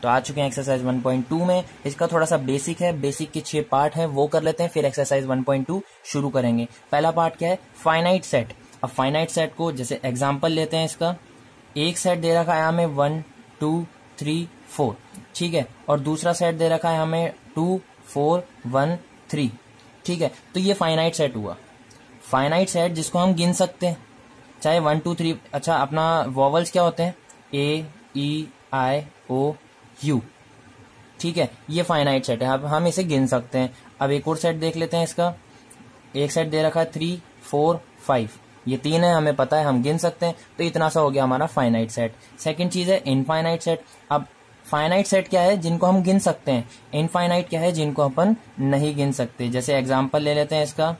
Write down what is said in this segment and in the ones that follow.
तो आ चुके हैं एक्सरसाइज 1.2 में। इसका थोड़ा सा बेसिक है, बेसिक के 6 पार्ट हैं वो कर लेते हैं, फिर एक्सरसाइज 1.2 शुरू करेंगे। पहला पार्ट क्या है, फाइनाइट सेट। अब फाइनाइट सेट को जैसे एग्जाम्पल लेते हैं, इसका एक सेट दे रखा है हमें 1 2 3 4, ठीक है, और दूसरा सेट दे रखा है हमें 2 4 1 3, ठीक है। तो ये फाइनाइट सेट हुआ। फाइनाइट सेट जिसको हम गिन सकते हैं, चाहे 1 2 3। अच्छा, अपना वॉवल्स क्या होते हैं, ए ई आई ओ यू, ठीक है, ये फाइनाइट सेट है। अब हम इसे गिन सकते हैं। अब एक और सेट देख लेते हैं, इसका एक सेट दे रखा है 3 4 5, ये 3 है, हमें पता है, हम गिन सकते हैं। तो इतना सा हो गया हमारा फाइनाइट सेट। सेकंड चीज है इनफाइनाइट सेट। अब फाइनाइट सेट क्या है, जिनको हम गिन सकते हैं। इनफाइनाइट क्या है, जिनको अपन नहीं गिन सकते। जैसे एग्जांपल ले लेते हैं, इसका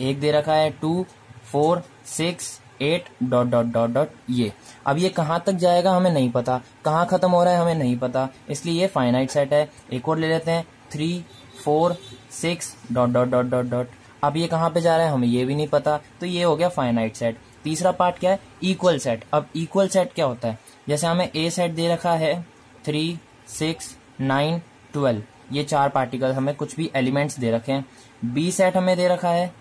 एक दे रखा है 2 4 6 8 डॉट डॉट डॉट डॉट ये। अब ये कहाँ तक जाएगा हमें नहीं पता, कहाँ खत्म हो रहा है हमें नहीं पता, इसलिए ये फाइनाइट सेट है। एक और ले लेते हैं 3 4 6 dot dot dot dot dot. अब ये कहाँ पे जा रहा है हमें ये भी नहीं पता, तो ये हो गया फाइनाइट सेट। तीसरा पार्ट क्या है, इक्वल सेट। अब इक्वल सेट क्या होता है, जैसे हमें ए सेट दे रखा है 3 6 9 12, ये 4 पार्टिकल हमें कुछ भी एलिमेंट्स दे रखे हैं। बी सेट हमें दे रखा है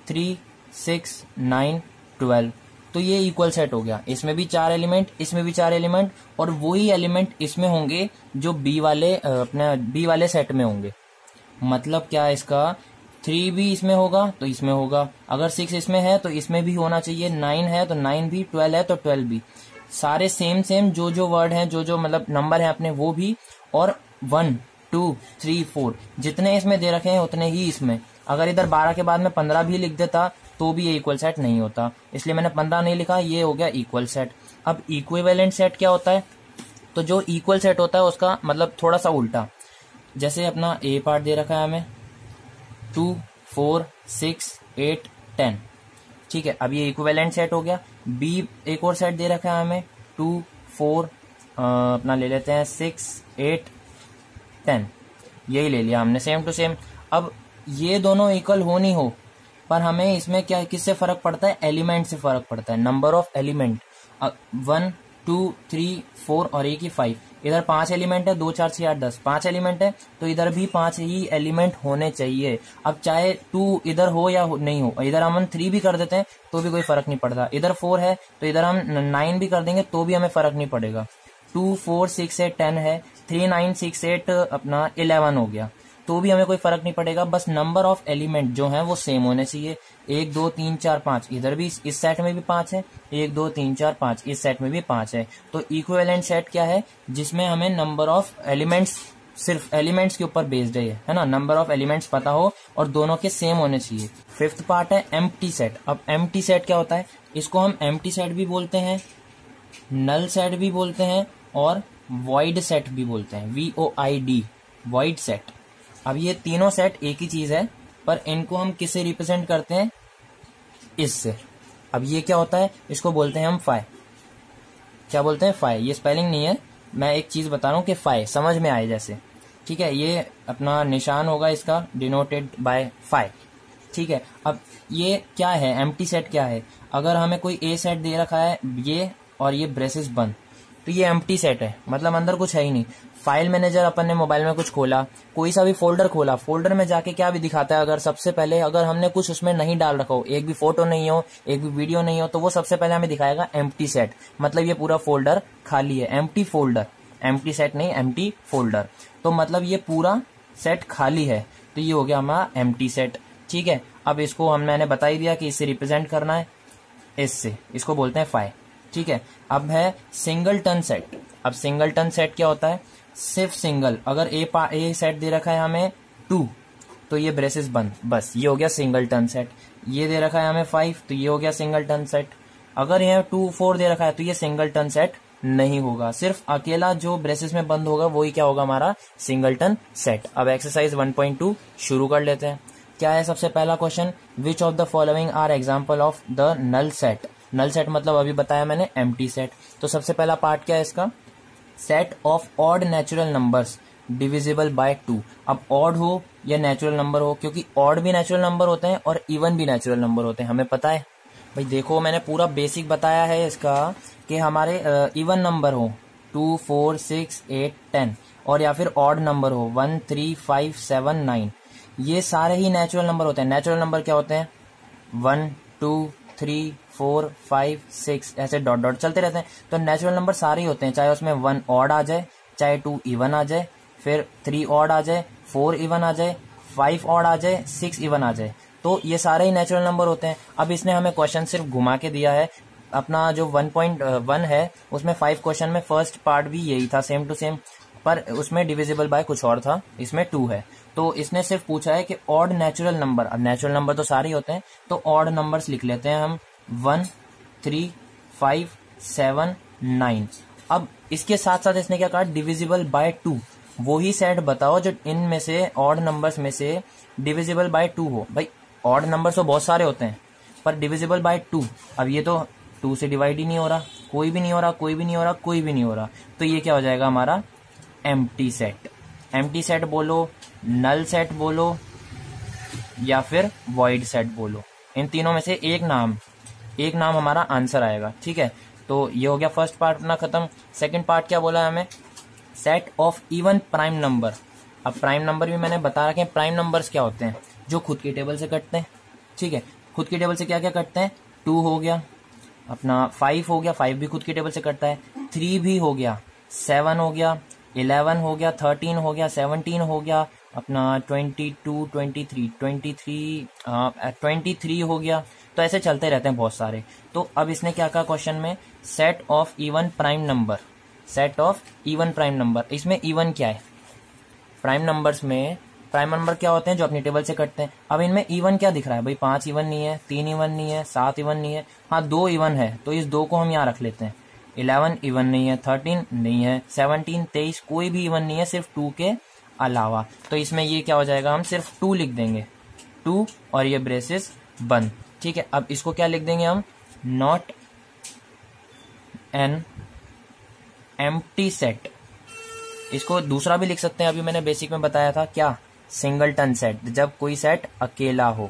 3 6 9 12, तो ये इक्वल सेट हो गया। इसमें भी 4 एलिमेंट, इसमें भी 4 एलिमेंट, और वही एलिमेंट इसमें होंगे जो बी वाले अपने बी वाले सेट में होंगे। मतलब क्या है इसका, 3 भी इसमें होगा तो इसमें होगा, अगर 6 इसमें है तो इसमें भी होना चाहिए, 9 है तो 9 भी, 12 है तो 12 भी, सारे सेम सेम जो जो वर्ड हैं, जो जो मतलब नंबर हैं अपने वो भी, और 1 2 3 4 जितने इसमें दे रखे हैं उतने ही इसमें। अगर इधर 12 के बाद में 15 भी लिख देता तो भी ये इक्वल सेट नहीं होता, इसलिए मैंने 15 नहीं लिखा, ये हो गया इक्वल सेट। अब इक्विवेलेंट सेट क्या होता है, तो जो इक्वल सेट होता है उसका मतलब थोड़ा सा उल्टा। जैसे अपना ए पार्ट दे रखा है हमें 2 4 6 8 10, ठीक है, अब ये इक्विवेलेंट सेट हो गया। बी एक और सेट दे रखा है हमें 2 4 अपना ले लेते हैं 6 8 10, यही ले लिया हमने सेम टू सेम। अब ये दोनों इक्वल हो नहीं हो, पर हमें इसमें क्या किससे फर्क पड़ता है, एलिमेंट से फर्क पड़ता है, नंबर ऑफ एलिमेंट। 1 2 3 4 और एक ही 5, इधर 5 एलिमेंट है, 2 4 6 8 10, 5 एलिमेंट है, तो इधर भी 5 ही एलिमेंट होने चाहिए। अब चाहे 2 इधर हो या नहीं हो, इधर हम 3 भी कर देते हैं तो भी कोई फर्क नहीं पड़ता। इधर 4 है तो इधर हम 9 भी कर देंगे तो भी हमें फर्क नहीं पड़ेगा। 2 4 6 8 10 है, 3 9 6 8 अपना 11 हो गया, तो भी हमें कोई फर्क नहीं पड़ेगा, बस नंबर ऑफ एलिमेंट जो है वो सेम होने चाहिए। 1 2 3 4 5, इधर भी इस सेट में भी 5 है, 1 2 3 4 5 इस सेट में भी 5 है। तो इक्विवेलेंट सेट क्या है, जिसमें हमें नंबर ऑफ एलिमेंट्स सिर्फ एलिमेंट्स के ऊपर बेस्ड है ना, नंबर ऑफ एलिमेंट्स पता हो और दोनों के सेम होने चाहिए। फिफ्थ पार्ट है एम्प्टी सेट। अब एम्प्टी सेट क्या होता है, इसको हम एम्प्टी सेट भी बोलते हैं, नल सेट भी बोलते हैं, और वॉइड सेट भी बोलते हैं, VOID, वॉइड सेट। अब ये तीनों सेट एक ही चीज है, पर इनको हम किससे रिप्रेजेंट करते हैं, इससे। अब ये क्या होता है, इसको बोलते हैं हम फाई। क्या बोलते हैं, फाई। ये स्पेलिंग नहीं है, मैं एक चीज बता रहा हूँ कि फाई समझ में आए जैसे, ठीक है। ये अपना निशान होगा इसका, डिनोटेड बाय फाई, ठीक है। अब ये क्या है, एम्प्टी सेट क्या है, अगर हमें कोई ए सेट दे रखा है ये और ये ब्रेसेस बंद, तो ये एम्प्टी सेट है, मतलब अंदर कुछ है ही नहीं। फाइल मैनेजर अपन ने मोबाइल में कुछ खोला, कोई सा भी फोल्डर खोला, फोल्डर में जाके क्या भी दिखाता है, अगर सबसे पहले अगर हमने कुछ उसमें नहीं डाल रखा हो, एक भी फोटो नहीं हो, एक भी वीडियो नहीं हो, तो वो सबसे पहले हमें दिखाएगा एम्प्टी सेट, मतलब ये पूरा फोल्डर खाली है, एम्प्टी फोल्डर, एम्प्टी सेट नहीं, एम्प्टी फोल्डर, तो मतलब ये पूरा सेट खाली है, तो ये हो गया हमारा एम्प्टी सेट, ठीक है। अब इसको मैंने बता ही दिया कि इससे रिप्रेजेंट करना है, इससे, इसको बोलते हैं फाई, ठीक है। अब है सिंगलटन सेट। अब सिंगलटन सेट क्या होता है, सिर्फ सिंगल, अगर ए सेट दे रखा है हमें 2, तो ये ब्रेसेस बंद, बस ये हो गया सिंगलटन सेट। ये दे रखा है हमें 5, तो ये हो गया सिंगलटन सेट। अगर यहाँ 2 4 दे रखा है तो ये सिंगलटन सेट नहीं होगा, सिर्फ अकेला जो ब्रेसेस में बंद होगा वही क्या होगा, हमारा सिंगलटन सेट। अब एक्सरसाइज 1.2 शुरू कर लेते हैं। क्या है सबसे पहला question, which of the following are example of the null set. Null set मतलब अभी बताया मैंने एम्प्टी सेट। तो सबसे पहला पार्ट क्या है इसका, set of odd natural numbers divisible by 2। अब ऑड हो या नेचुरल नंबर हो, क्योंकि ऑड भी नेचुरल नंबर होते हैं और इवन भी नेचुरल नंबर होते हैं, हमें पता है भाई। देखो मैंने पूरा बेसिक बताया है इसका कि हमारे इवन नंबर हो 2 4 6 8 10 और या फिर ऑड नंबर हो 1 3 5 7 9, ये सारे ही नेचुरल नंबर होते हैं। नेचुरल नंबर क्या होते हैं? 1 2 3 4 5 6 ऐसे डॉट डॉट चलते रहते हैं। तो नेचुरल नंबर सारे ही होते हैं, चाहे उसमें 1 ऑड आ जाए, चाहे 2 इवन आ जाए, फिर 3 ऑड आ जाए, 4 इवन आ जाए, 5 ऑड आ जाए, 6 इवन आ जाए। तो ये सारे ही नेचुरल नंबर होते हैं। अब इसने हमें क्वेश्चन सिर्फ घुमा के दिया है। अपना जो 1.1 है उसमें 5 क्वेश्चन में फर्स्ट पार्ट भी यही था, सेम टू सेम, पर उसमें डिविजिबल बाय कुछ और था, इसमें 2 है। तो इसने सिर्फ पूछा है कि ऑड नेचुरल नंबर, अब नेचुरल नंबर तो सारे ही होते हैं, तो ऑड नंबर्स लिख लेते हैं हम 1 3 5 7 9। अब इसके साथ साथ इसने क्या कहा? Divisible by 2। वो ही सेट बताओ जो इनमें से ऑड नंबर्स में से डिविजिबल बाय 2 हो। भाई ऑड नंबर्स तो बहुत सारे होते हैं, पर डिविजिबल बाय 2, अब ये तो 2 से डिवाइड ही नहीं हो रहा, कोई भी नहीं हो रहा, कोई भी नहीं हो रहा, कोई भी नहीं हो रहा। तो ये क्या हो जाएगा हमारा? Empty set. एम्प्टी सेट बोलो, नल सेट बोलो, या फिर वॉइड सेट बोलो, इन तीनों में से एक नाम हमारा आंसर आएगा। ठीक है, तो ये हो गया फर्स्ट पार्ट अपना खत्म। सेकंड पार्ट क्या बोला है हमें? Set of even prime number. अब प्राइम नंबर भी मैंने बता रखे हैं। प्राइम नंबर्स क्या होते हैं? जो खुद की टेबल से कटते हैं। ठीक है, खुद की टेबल से क्या क्या कटते हैं? 2 हो गया, अपना 5 हो गया, 5 भी खुद की टेबल से कटता है, 3 भी हो गया, 7 हो गया, 11 हो गया, 13 हो गया, 17 हो गया, अपना 22 23 हो गया। तो ऐसे चलते रहते हैं बहुत सारे। तो अब इसने क्या कहा क्वेश्चन में? Set of even prime number. Set of even prime number, इसमें इवन क्या है? प्राइम नंबर्स में प्राइम नंबर क्या होते हैं? जो अपनी टेबल से कटते हैं। अब इनमें इवन क्या दिख रहा है? भाई 5 इवन नहीं है, 3 इवन नहीं है, 7 इवन नहीं है, हाँ 2 इवन है, तो इस 2 को हम यहाँ रख लेते हैं। 11 इवन नहीं है, 13 नहीं है, 17 23 कोई भी इवन नहीं है, सिर्फ 2 के अलावा। तो इसमें ये क्या हो जाएगा? हम सिर्फ 2 लिख देंगे, 2 और ये ब्रेसेस बंद। ठीक है, अब इसको क्या लिख देंगे हम? Not an empty set. इसको दूसरा भी लिख सकते हैं, अभी मैंने बेसिक में बताया था क्या? सिंगलटन सेट, जब कोई सेट अकेला हो।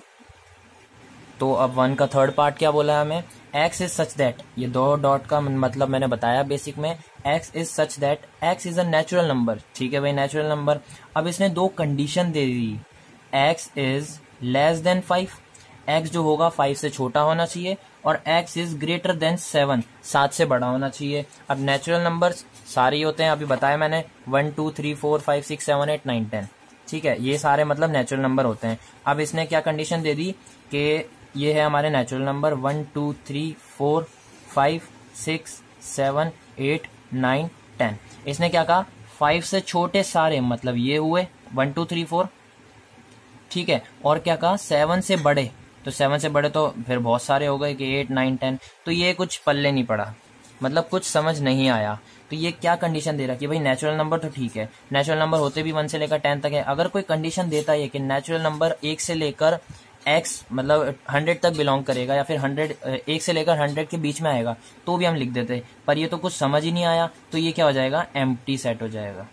तो अब 1 का थर्ड पार्ट क्या बोला है हमें? एक्स इज सच दैट, ये 2 डॉट का मतलब मैंने बताया बेसिक में। X is such that x is a natural number. ठीक है भाई, नेचुरल नंबर। अब इसने 2 condition they the. X is less than 5, x जो होगा 5 से छोटा होना चाहिए, और एक्स इज ग्रेटर देन 7, 7 से बड़ा होना चाहिए। अब नेचुरल नंबर्स सारे ही होते हैं, अभी बताया मैंने, 1 2 3 4 5 6 7 8 9 10। ठीक है, ये सारे मतलब नेचुरल नंबर होते हैं। अब इसने क्या कंडीशन दे दी कि ये है हमारे नेचुरल नंबर 1 2 3 4 5 6 7 8 9 10। इसने क्या कहा? 5 से छोटे सारे, मतलब ये हुए 1 2 3 4। ठीक है, और क्या कहा? 7 से बड़े, तो 7 से बड़े तो फिर बहुत सारे हो गए कि 8 9 10। तो ये कुछ पल्ले नहीं पड़ा, मतलब कुछ समझ नहीं आया। तो ये क्या कंडीशन दे रहा कि भाई नेचुरल नंबर तो ठीक है, नेचुरल नंबर होते भी 1 से लेकर 10 तक है। अगर कोई कंडीशन देता है कि नेचुरल नंबर 1 से लेकर x मतलब 100 तक बिलोंग करेगा, या फिर 1 से लेकर 100 के बीच में आएगा, तो भी हम लिख देते। पर ये तो कुछ समझ ही नहीं आया, तो ये क्या हो जाएगा? एम्प्टी सेट हो जाएगा।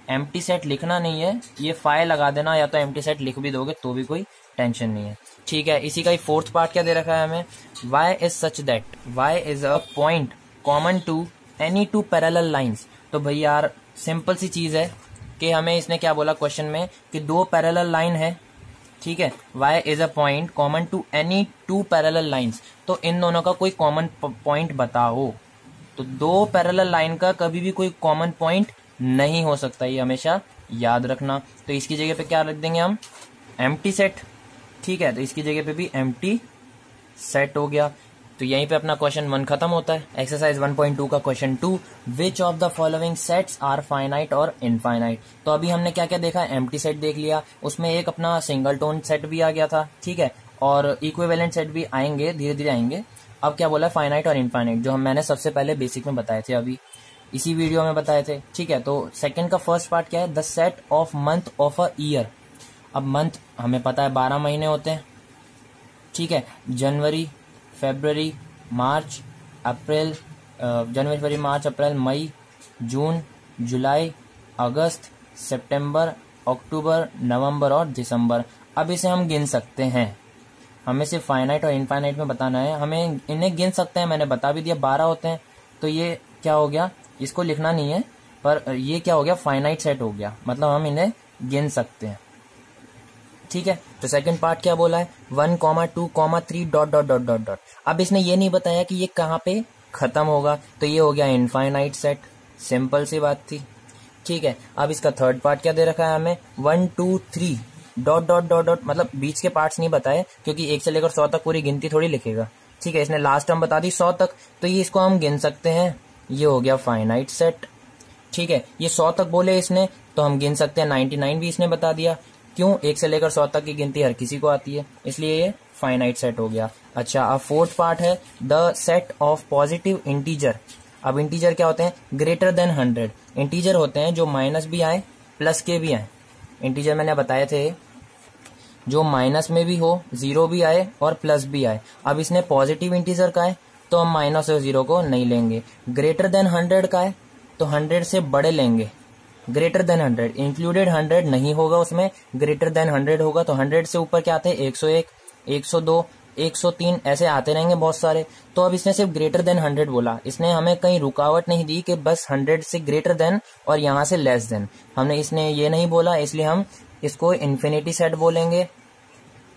एम्प्टी सेट लिखना नहीं है, ये फाइल लगा देना, या तो एम्प्टी सेट लिख भी दोगे तो भी कोई टेंशन नहीं है। ठीक है, इसी का ही फोर्थ पार्ट क्या दे रखा है हमें? y is such that y is a point common to any 2 parallel lines. तो भाई यार सिंपल सी चीज है कि हमें इसने क्या बोला क्वेश्चन में कि 2 पैरेलल लाइन है। ठीक है, y is a point common to any 2 parallel lines. तो इन दोनों का कोई कॉमन पॉइंट बताओ। तो 2 पैरेलल लाइन का कभी भी कोई कॉमन पॉइंट नहीं हो सकता, ये हमेशा याद रखना। तो इसकी जगह पे क्या रख देंगे हम? Empty set. ठीक है, तो इसकी जगह पे भी एम्प्टी सेट हो गया। तो यहीं पे अपना क्वेश्चन 1 खत्म होता है। एक्सरसाइज 1.2 का question 2, which of the following sets are finite और इनफाइनाइट। तो अभी हमने क्या क्या देखा? एम्प्टी सेट देख लिया, उसमें एक अपना सिंगल टोन सेट भी आ गया था। ठीक है, और इक्विवेलेंट सेट भी आएंगे, धीरे धीरे आएंगे। अब क्या बोला? फाइनाइट और इनफाइनाइट, जो मैंने सबसे पहले बेसिक में बताए थे, अभी इसी वीडियो में बताए थे। ठीक है, तो सेकंड का फर्स्ट पार्ट क्या है? The set of month of a year. अब मंथ हमें पता है 12 महीने होते हैं। ठीक है, जनवरी फरवरी मार्च अप्रैल, जनवरी फरवरी मार्च अप्रैल मई जून जुलाई अगस्त सितंबर अक्टूबर नवंबर और दिसंबर। अब इसे हम गिन सकते हैं, हमें सिर्फ फाइनाइट और इनफाइनाइट में बताना है। हमें इन्हें गिन सकते हैं, मैंने बता भी दिया 12 होते हैं। तो ये क्या हो गया? इसको लिखना नहीं है, पर ये क्या हो गया, फाइनाइट सेट हो गया, मतलब हम इन्हें गिन सकते हैं। ठीक है, तो सेकंड पार्ट क्या बोला है, 1, 2, 3 dot dot dot dot dot. अब इसने ये नहीं बताया कि ये कहाँ पे खत्म होगा, तो ये हो गया इनफाइनाइट सेट, सिंपल सी बात थी। ठीक है, अब इसका थर्ड पार्ट क्या दे रखा है हमें, 1, 2, 3 डॉट डॉट डॉट डॉट, मतलब बीच के पार्ट्स नहीं बताए, क्योंकि 1 से लेकर 100 तक पूरी गिनती थोड़ी लिखेगा। ठीक है, इसने लास्ट टर्म बता दी 100 तक, तो ये इसको हम गिन सकते हैं, ये हो गया फाइनाइट सेट। ठीक है, ये 100 तक बोले इसने, तो हम गिन सकते हैं, 99 भी इसने बता दिया। क्यों, 1 से लेकर 100 तक की गिनती हर किसी को आती है, इसलिए ये फाइनाइट सेट हो गया। अच्छा, अब फोर्थ पार्ट है the set of positive integer. अब इंटीजर क्या होते हैं, ग्रेटर देन 100। इंटीजर होते हैं जो माइनस भी आए प्लस के भी आए। इंटीजर मैंने बताए थे जो माइनस में भी हो, जीरो भी आए और प्लस भी आए। अब इसने पॉजिटिव इंटीजर का है, तो हम माइनस और जीरो को नहीं लेंगे। ग्रेटर देन 100 का है, तो 100 से बड़े लेंगे। ग्रेटर देन 100, इंक्लूडेड 100 नहीं होगा उसमें, ग्रेटर देन 100 होगा। तो 100 से ऊपर क्या आते हैं, 101, 102, 103 ऐसे आते रहेंगे बहुत सारे। तो अब इसने सिर्फ ग्रेटर देन 100 बोला, इसने हमें कहीं रुकावट नहीं दी कि बस 100 से ग्रेटर देन और यहाँ से लेस देन, हमने इसने ये नहीं बोला, इसलिए हम इसको इन्फिनिटी सेट बोलेंगे,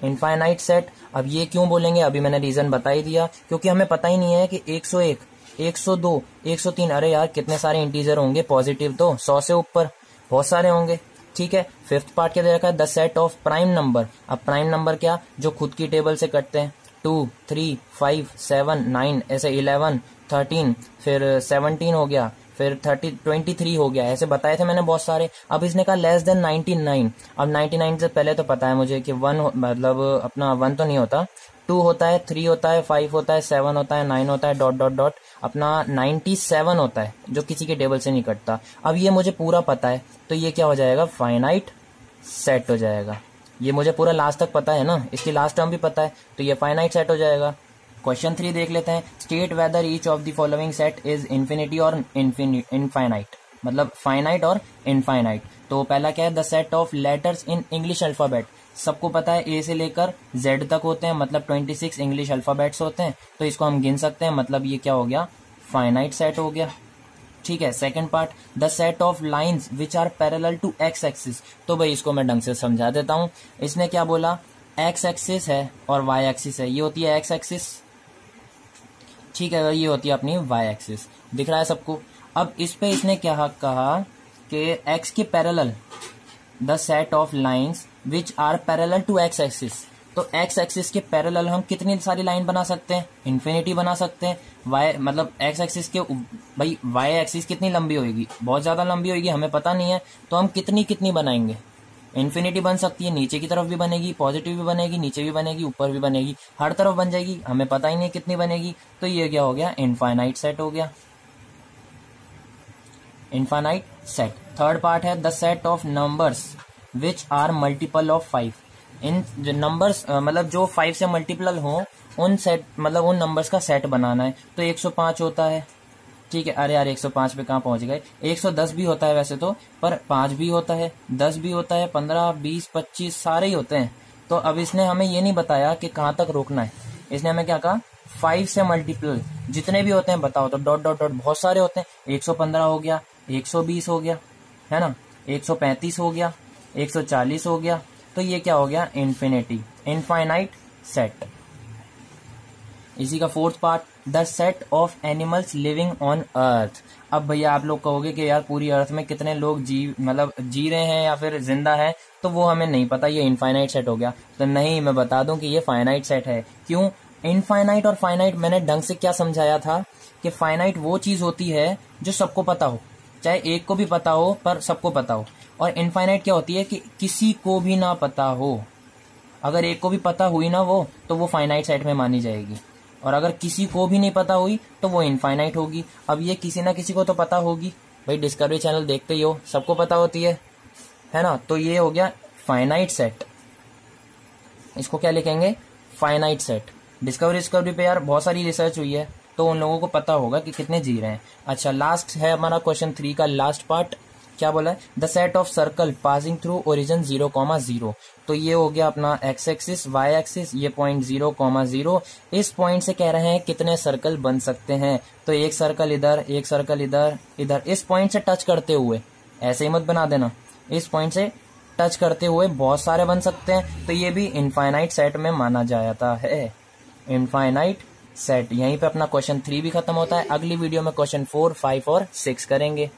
इनफाइनाइट सेट। अब ये क्यों बोलेंगे, अभी मैंने रीजन बता ही दिया, क्योंकि हमें पता ही नहीं है कि 101, 102, 103, अरे यार कितने सारे इंटीजर होंगे पॉजिटिव, तो 100 से ऊपर बहुत सारे होंगे। ठीक है, फिफ्थ पार्ट क्या दे रखा है, the set of prime number. अब प्राइम नंबर क्या, जो खुद की टेबल से कटते हैं, 2, 3, 5, 7, 9 ऐसे 11, 13, फिर 17 हो गया, फिर 23 हो गया, ऐसे बताए थे मैंने बहुत सारे। अब इसने कहा लेस देन 99। अब 99 से पहले तो पता है मुझे कि 1 मतलब अपना 1 तो नहीं होता, 2 होता है, 3 होता है, 5 होता है, 7 होता है, 9 होता है, डॉट डॉट डॉट अपना 97 होता है, जो किसी के टेबल से नहीं कटता। अब ये मुझे पूरा पता है, तो ये क्या हो जाएगा, फाइनाइट सेट हो जाएगा। ये मुझे पूरा लास्ट तक पता है ना, इसकी लास्ट टर्म भी पता है, तो ये फाइनाइट सेट हो जाएगा। क्वेश्चन 3 देख लेते हैं, state whether each of the following set is infinity और इनफाइनाइट, मतलब फाइनाइट और इनफाइनाइट। तो पहला क्या है, the set of letters in English alphabet. सबको पता है ए से लेकर जेड तक होते हैं, मतलब 26 इंग्लिश अल्फाबेट्स होते हैं, तो इसको हम गिन सकते हैं, मतलब ये क्या हो गया, फाइनाइट सेट हो गया। ठीक है, second part, the set of lines which are parallel to X axis. तो भाई इसको मैं ढंग से समझा देता हूं। इसने क्या बोला, एक्स एक्सिस है और वाई एक्सिस है, ये होती है एक्स एक्सिस, ठीक है, ये होती है अपनी वाई एक्सिस, दिख रहा है सबको। अब इस पे इसने क्या कहा कि एक्स के parallel the set of lines which are parallel to X axis. तो एक्स एक्सिस के पैरेलल हम कितनी सारी लाइन बना सकते हैं, इन्फिनिटी बना सकते हैं। वाई मतलब एक्स एक्सिस के, भाई वाई एक्सिस कितनी लंबी होगी, बहुत ज्यादा लंबी होगी, हमें पता नहीं है, तो हम कितनी बनाएंगे, इन्फिनिटी बन सकती है, नीचे की तरफ भी बनेगी, पॉजिटिव भी बनेगी, नीचे भी बनेगी, ऊपर भी बनेगी, हर तरफ बन जाएगी, हमें पता ही नहीं कितनी बनेगी। तो ये क्या हो गया, इनफाइनाइट सेट हो गया, इनफाइनाइट सेट। थर्ड पार्ट है the set of numbers which are multiple of 5। इन नंबर्स मतलब जो 5 से मल्टीपल हो, उन सेट मतलब उन नंबर्स का सेट बनाना है। तो 105 होता है, ठीक है, अरे यार 105 पे कहाँ पहुंच गए, 110 भी होता है वैसे तो, पर 5 भी होता है, 10 भी होता है, 15, 20, 25 सारे ही होते हैं। तो अब इसने हमें ये नहीं बताया कि कहाँ तक रोकना है, इसने हमें क्या कहा, 5 से मल्टीपल जितने भी होते हैं बताओ, तो डॉट डॉट डॉट बहुत सारे होते हैं, 115 हो गया, 120 हो गया, है ना, 135 हो गया, 140 हो गया, तो ये क्या हो गया, इन्फिनिटी, इनफाइनाइट सेट। इसी का fourth part, the set of animals living on earth. अब भैया आप लोग कहोगे कि यार पूरी अर्थ में कितने लोग जी रहे हैं या फिर जिंदा है, तो वो हमें नहीं पता, ये इनफाइनाइट सेट हो गया। तो नहीं, मैं बता दूं कि ये फाइनाइट सेट है। क्यों, इनफाइनाइट और फाइनाइट मैंने ढंग से क्या समझाया था कि फाइनाइट वो चीज होती है जो सबको पता हो, चाहे एक को भी पता हो पर सबको पता हो, और इनफाइनाइट क्या होती है कि किसी को भी ना पता हो। अगर एक को भी पता हुई ना वो, तो वो फाइनाइट सेट में मानी जाएगी, और अगर किसी को भी नहीं पता हुई तो वो इनफाइनाइट होगी। अब ये किसी ना किसी को तो पता होगी, भाई डिस्कवरी चैनल देखते ही हो, सबको पता होती है ना, तो ये हो गया फाइनाइट सेट। इसको क्या लिखेंगे, फाइनाइट सेट। डिस्कवरी पे यार बहुत सारी रिसर्च हुई है, तो उन लोगों को पता होगा कि कितने जी रहे हैं। अच्छा, लास्ट है हमारा क्वेश्चन 3 का लास्ट पार्ट, क्या बोला है, the set of circle passing through origin 0,0। तो ये हो गया अपना एक्स एक्सिस, वाई एक्सिस, ये पॉइंट 0,0। इस पॉइंट से कह रहे हैं कितने सर्कल बन सकते हैं। तो एक सर्कल इधर, एक सर्कल इधर, इधर, इस पॉइंट से टच करते हुए, ऐसे ही मत बना देना, इस पॉइंट से टच करते हुए बहुत सारे बन सकते हैं। तो ये भी इनफाइनाइट सेट में माना जाता है, इनफाइनाइट सेट। यहीं पे अपना क्वेश्चन 3 भी खत्म होता है। अगली वीडियो में क्वेश्चन 4, 5 और 6 करेंगे।